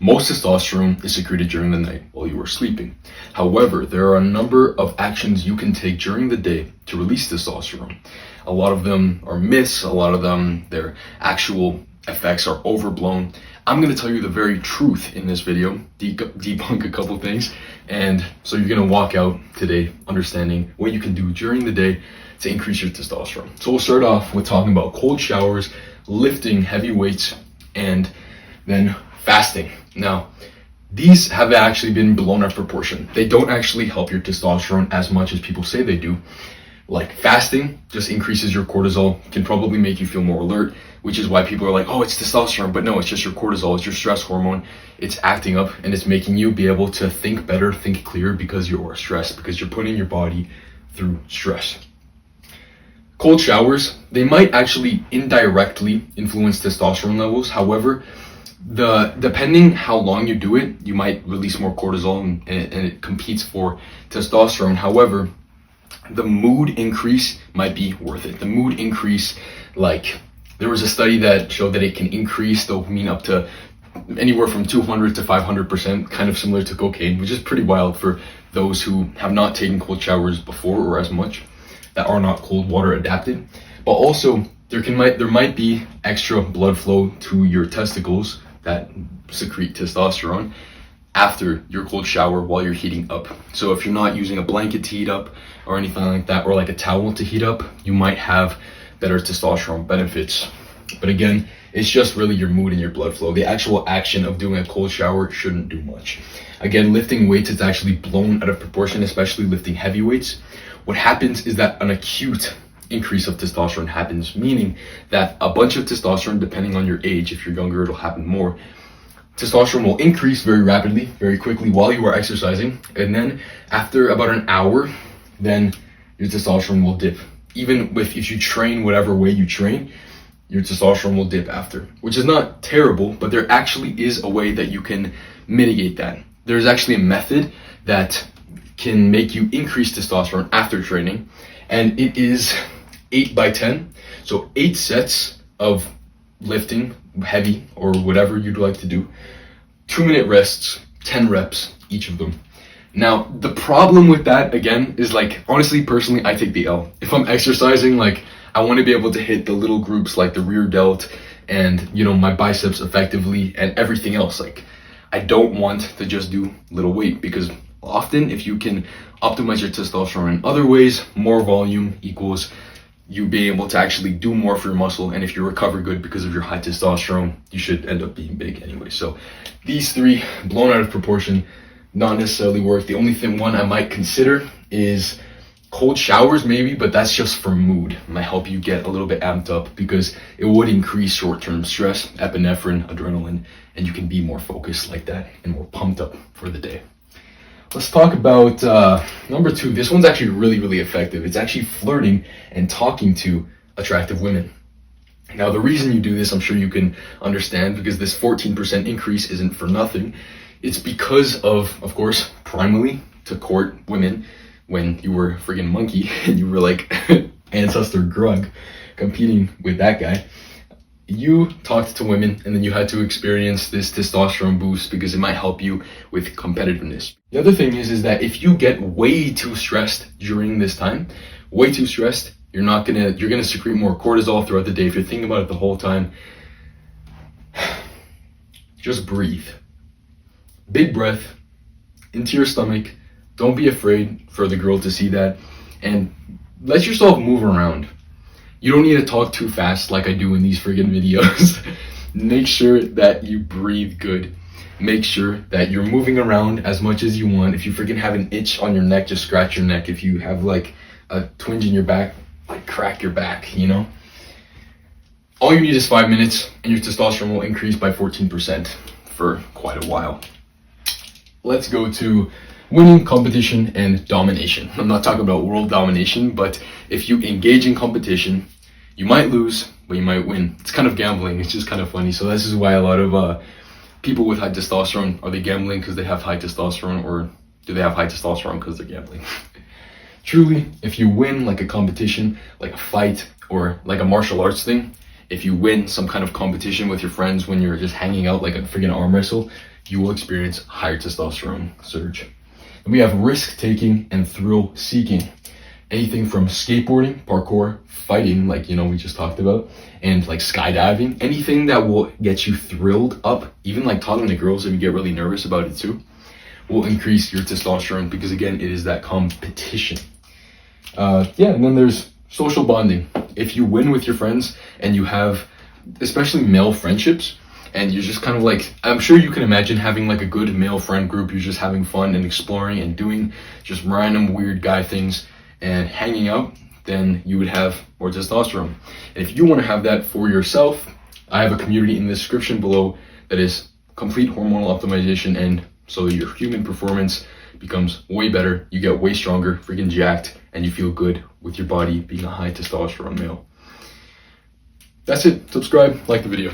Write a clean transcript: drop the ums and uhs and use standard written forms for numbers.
Most testosterone is secreted during the night while you are sleeping. However, there are a number of actions you can take during the day to release testosterone. A lot of them are myths, a lot of them, their actual effects are overblown. I'm going to tell you the very truth in this video, debunk a couple things, and so you're going to walk out today understanding what you can do during the day to increase your testosterone. So we'll start off with talking about cold showers, lifting heavy weights, and then fasting. Now, these have actually been blown out of proportion. They don't actually help your testosterone as much as people say they do. Like fasting just increases your cortisol, can probably make you feel more alert, which is why people are like, oh, it's testosterone, but no, it's just your cortisol, it's your stress hormone. It's acting up and it's making you be able to think better, think clearer because you're stressed, because you're putting your body through stress. Cold showers, they might actually indirectly influence testosterone levels. However, depending how long you do it, you might release more cortisol and it competes for testosterone. However, the mood increase might be worth it. The mood increase, like there was a study that showed that it can increase dopamine up to anywhere from 200 to 500%, kind of similar to cocaine, which is pretty wild for those who have not taken cold showers before or as much, that are not cold water adapted. But also there might be extra blood flow to your testicles that secrete testosterone after your cold shower while you're heating up. So if you're not using a blanket to heat up or anything like that, or like a towel to heat up, you might have better testosterone benefits. But again, it's just really your mood and your blood flow. The actual action of doing a cold shower shouldn't do much. Again, lifting weights is actually blown out of proportion, especially lifting heavy weights. What happens is that an acute increase of testosterone happens, meaning that a bunch of testosterone, depending on your age, if you're younger, it'll happen more. Testosterone will increase very rapidly, very quickly while you are exercising. And then after about an hour, then your testosterone will dip. Even if you train whatever way you train, your testosterone will dip after, which is not terrible, but there actually is a way that you can mitigate that. There's actually a method that can make you increase testosterone after training, and it is 8x10. So 8 sets of lifting heavy or whatever you'd like to do, 2-minute rests, 10 reps each of them. Now the problem with that, again, is like, honestly, personally, I take the L. If I'm exercising, like I want to be able to hit the little groups like the rear delt and, you know, my biceps effectively and everything else. Like I don't want to just do little weight, because often if you can optimize your testosterone in other ways, more volume equals you being able to actually do more for your muscle. And if you recover good because of your high testosterone, you should end up being big anyway. So these three, blown out of proportion, not necessarily work. The only one I might consider is cold showers maybe, but that's just for mood. It might help you get a little bit amped up because it would increase short-term stress, epinephrine, adrenaline, and you can be more focused like that and more pumped up for the day. Let's talk about number 2. This one's actually really, really effective. It's actually flirting and talking to attractive women. Now, the reason you do this, I'm sure you can understand, because this 14% increase isn't for nothing. It's because of course, primarily to court women when you were a friggin' monkey and you were like ancestor Grug competing with that guy. You talked to women and then you had to experience this testosterone boost because it might help you with competitiveness. The other thing is that if you get way too stressed during this time, way too stressed, you're gonna secrete more cortisol throughout the day. If you're thinking about it the whole time, just breathe. Big breath into your stomach. Don't be afraid for the girl to see that, and let yourself move around. You don't need to talk too fast like I do in these friggin' videos. Make sure that you breathe good. Make sure that you're moving around as much as you want. If you friggin' have an itch on your neck, just scratch your neck. If you have like a twinge in your back, like crack your back, you know? All you need is 5 minutes and your testosterone will increase by 14% for quite a while. Let's go to winning, competition, and domination. I'm not talking about world domination, but if you engage in competition, you might lose, but you might win. It's kind of gambling. It's just kind of funny. So this is why a lot of people with high testosterone, are they gambling because they have high testosterone, or do they have high testosterone because they're gambling? Truly, if you win like a competition, like a fight, or like a martial arts thing, if you win some kind of competition with your friends when you're just hanging out like a freaking arm wrestle, you will experience higher testosterone surge. And we have risk taking and thrill seeking. Anything from skateboarding, parkour, fighting, like, you know, we just talked about, and like skydiving, anything that will get you thrilled up, even like talking to girls if you get really nervous about it too, will increase your testosterone, because again, it is that competition. And then there's social bonding. If you win with your friends and you have, especially male friendships, and you're just kind of like, I'm sure you can imagine having like a good male friend group, you're just having fun and exploring and doing just random weird guy things and hanging out, then you would have more testosterone. And if you want to have that for yourself, I have a community in the description below that is complete hormonal optimization, and so your human performance becomes way better, you get way stronger, freaking jacked, and you feel good with your body being a high testosterone male. That's it. Subscribe, like the video.